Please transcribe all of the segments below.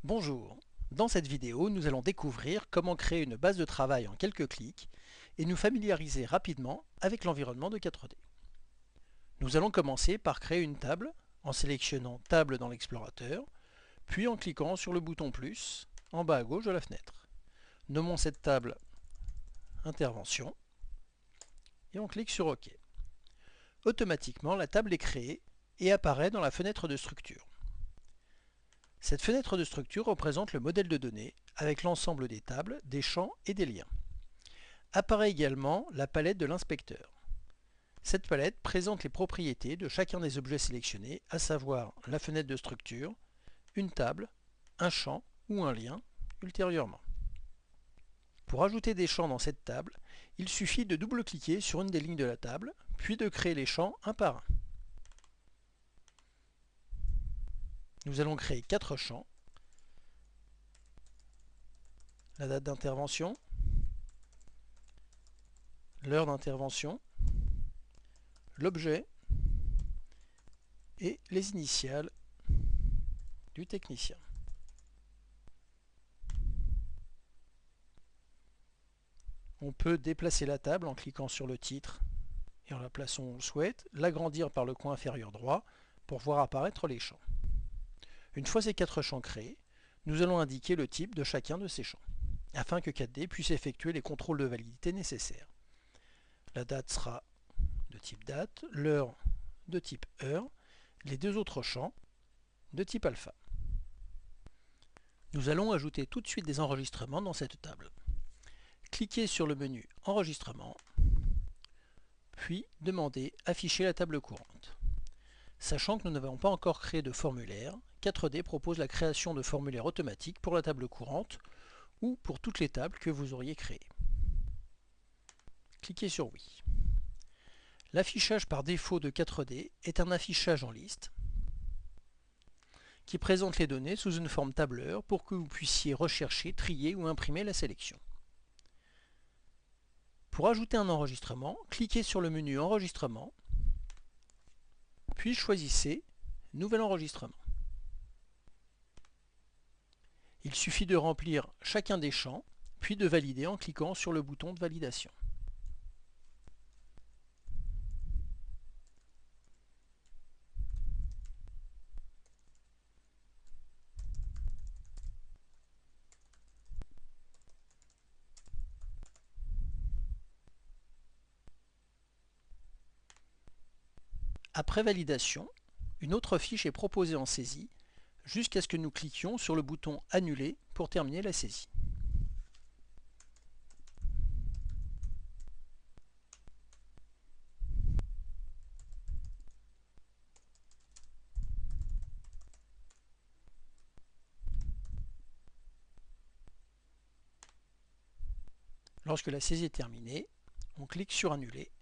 Bonjour, dans cette vidéo nous allons découvrir comment créer une base de travail en quelques clics et nous familiariser rapidement avec l'environnement de 4D. Nous allons commencer par créer une table en sélectionnant Table dans l'explorateur, puis en cliquant sur le bouton plus en bas à gauche de la fenêtre. Nommons cette table Intervention et on clique sur OK. Automatiquement la table est créée et apparaît dans la fenêtre de structure. Cette fenêtre de structure représente le modèle de données avec l'ensemble des tables, des champs et des liens. Apparaît également la palette de l'inspecteur. Cette palette présente les propriétés de chacun des objets sélectionnés, à savoir la fenêtre de structure, une table, un champ ou un lien ultérieurement. Pour ajouter des champs dans cette table, il suffit de double-cliquer sur une des lignes de la table, puis de créer les champs un par un. Nous allons créer 4 champs. La date d'intervention, l'heure d'intervention, l'objet et les initiales du technicien. On peut déplacer la table en cliquant sur le titre et en la plaçant où on le souhaite, l'agrandir par le coin inférieur droit pour voir apparaître les champs. Une fois ces 4 champs créés, nous allons indiquer le type de chacun de ces champs, afin que 4D puisse effectuer les contrôles de validité nécessaires. La date sera de type date, l'heure de type heure, les deux autres champs de type alpha. Nous allons ajouter tout de suite des enregistrements dans cette table. Cliquez sur le menu Enregistrement, puis demandez Afficher la table courante. Sachant que nous n'avons pas encore créé de formulaire, 4D propose la création de formulaires automatiques pour la table courante ou pour toutes les tables que vous auriez créées. Cliquez sur Oui. L'affichage par défaut de 4D est un affichage en liste qui présente les données sous une forme tableur pour que vous puissiez rechercher, trier ou imprimer la sélection. Pour ajouter un enregistrement, cliquez sur le menu Enregistrement, puis choisissez Nouvel enregistrement. Il suffit de remplir chacun des champs, puis de valider en cliquant sur le bouton de validation. Après validation, une autre fiche est proposée en saisie jusqu'à ce que nous cliquions sur le bouton Annuler pour terminer la saisie. Lorsque la saisie est terminée, on clique sur Annuler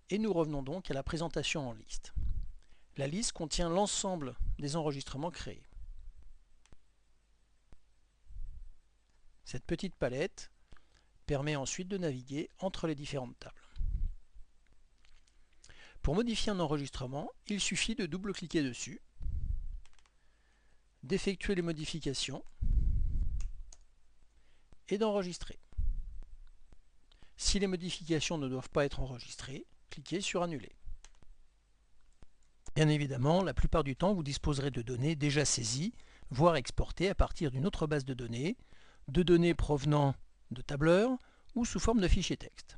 et nous revenons donc à la présentation en liste. La liste contient l'ensemble des enregistrements créés. Cette petite palette permet ensuite de naviguer entre les différentes tables. Pour modifier un enregistrement, il suffit de double-cliquer dessus, d'effectuer les modifications et d'enregistrer. Si les modifications ne doivent pas être enregistrées, cliquez sur Annuler. Bien évidemment, la plupart du temps, vous disposerez de données déjà saisies, voire exportées à partir d'une autre base de données provenant de tableurs ou sous forme de fichiers texte.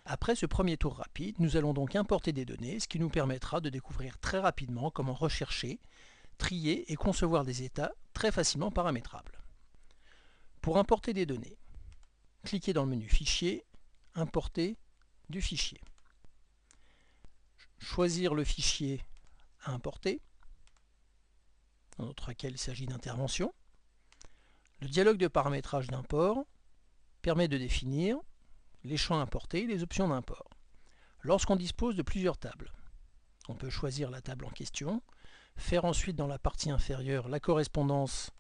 Après ce premier tour rapide, nous allons donc importer des données, ce qui nous permettra de découvrir très rapidement comment rechercher, trier et concevoir des états très facilement paramétrables. Pour importer des données, cliquez dans le menu Fichier, Importer du fichier. Choisir le fichier à importer, dans notre cas il s'agit d'intervention. Le dialogue de paramétrage d'import permet de définir les champs importés et les options d'import. Lorsqu'on dispose de plusieurs tables, on peut choisir la table en question, faire ensuite dans la partie inférieure la correspondance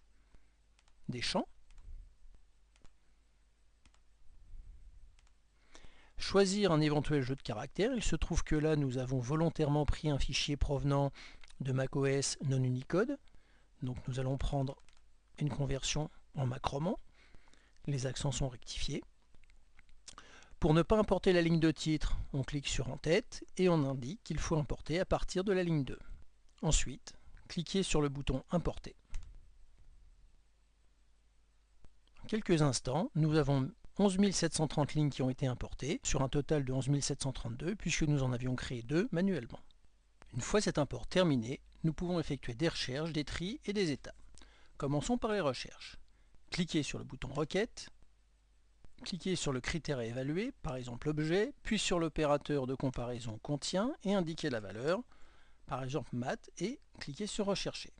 des champs, choisir un éventuel jeu de caractères. Il se trouve que là nous avons volontairement pris un fichier provenant de macOS non Unicode, donc nous allons prendre une conversion en macroman. Les accents sont rectifiés. Pour ne pas importer la ligne de titre, on clique sur En-tête et on indique qu'il faut importer à partir de la ligne 2. Ensuite, cliquez sur le bouton Importer. En quelques instants, nous avons 11 730 lignes qui ont été importées, sur un total de 11 732, puisque nous en avions créé 2 manuellement. Une fois cet import terminé, nous pouvons effectuer des recherches, des tris et des états. Commençons par les recherches. Cliquez sur le bouton Requête, cliquez sur le critère à évaluer, par exemple objet, puis sur l'opérateur de comparaison contient et indiquez la valeur, par exemple maths, et cliquez sur Rechercher.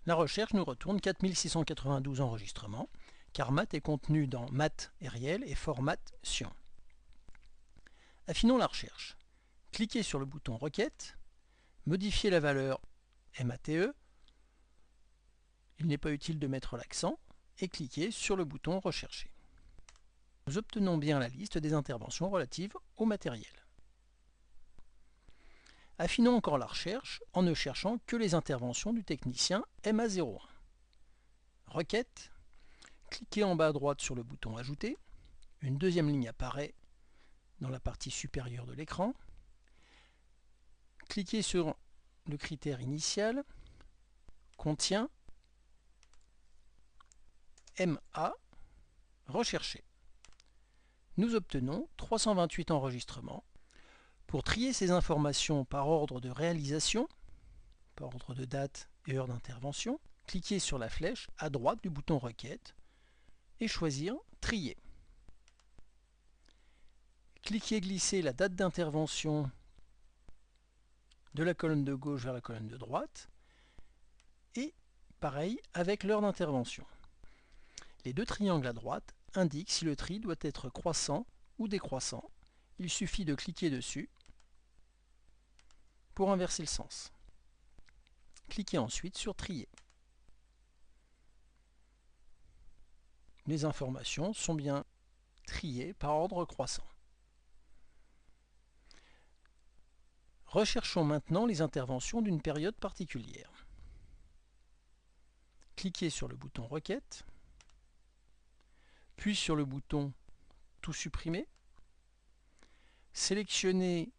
La recherche nous retourne 4692 enregistrements, car maths est contenu dans maths et réel et format Sion. Affinons la recherche. Cliquez sur le bouton Requête, modifiez la valeur MATE, il n'est pas utile de mettre l'accent, et cliquez sur le bouton Rechercher. Nous obtenons bien la liste des interventions relatives au matériel. Affinons encore la recherche en ne cherchant que les interventions du technicien MA01. Requête, cliquez en bas à droite sur le bouton Ajouter, une deuxième ligne apparaît dans la partie supérieure de l'écran. Cliquez sur le critère initial, contient, MA, rechercher. Nous obtenons 328 enregistrements. Pour trier ces informations par ordre de réalisation, par ordre de date et heure d'intervention, cliquez sur la flèche à droite du bouton Requête et choisir Trier. Cliquez glisser la date d'intervention de la colonne de gauche vers la colonne de droite et pareil avec l'heure d'intervention. Les deux triangles à droite indiquent si le tri doit être croissant ou décroissant. Il suffit de cliquer dessus pour inverser le sens. Cliquez ensuite sur Trier. Les informations sont bien triées par ordre croissant. Recherchons maintenant les interventions d'une période particulière. Cliquez sur le bouton Requête, puis sur le bouton Tout supprimer. Sélectionnez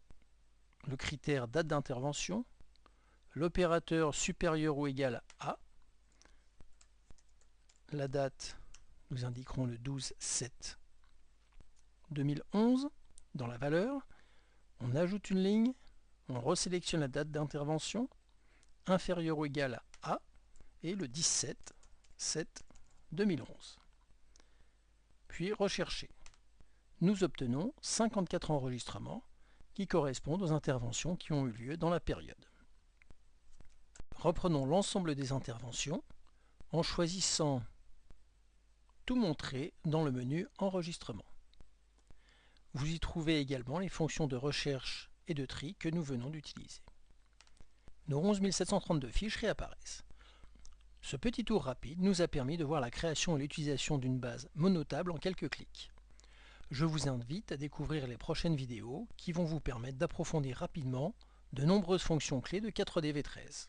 le critère date d'intervention, l'opérateur supérieur ou égal à A. La date, nous indiquerons le 12/7/2011. Dans la valeur, on ajoute une ligne, on resélectionne la date d'intervention, inférieur ou égal à A, et le 17/7/2011. Puis rechercher. Nous obtenons 54 enregistrements qui correspondent aux interventions qui ont eu lieu dans la période. Reprenons l'ensemble des interventions en choisissant Tout montrer dans le menu Enregistrement. Vous y trouvez également les fonctions de recherche et de tri que nous venons d'utiliser. Nos 11 732 fiches réapparaissent. Ce petit tour rapide nous a permis de voir la création et l'utilisation d'une base monotable en quelques clics. Je vous invite à découvrir les prochaines vidéos qui vont vous permettre d'approfondir rapidement de nombreuses fonctions clés de 4D V13.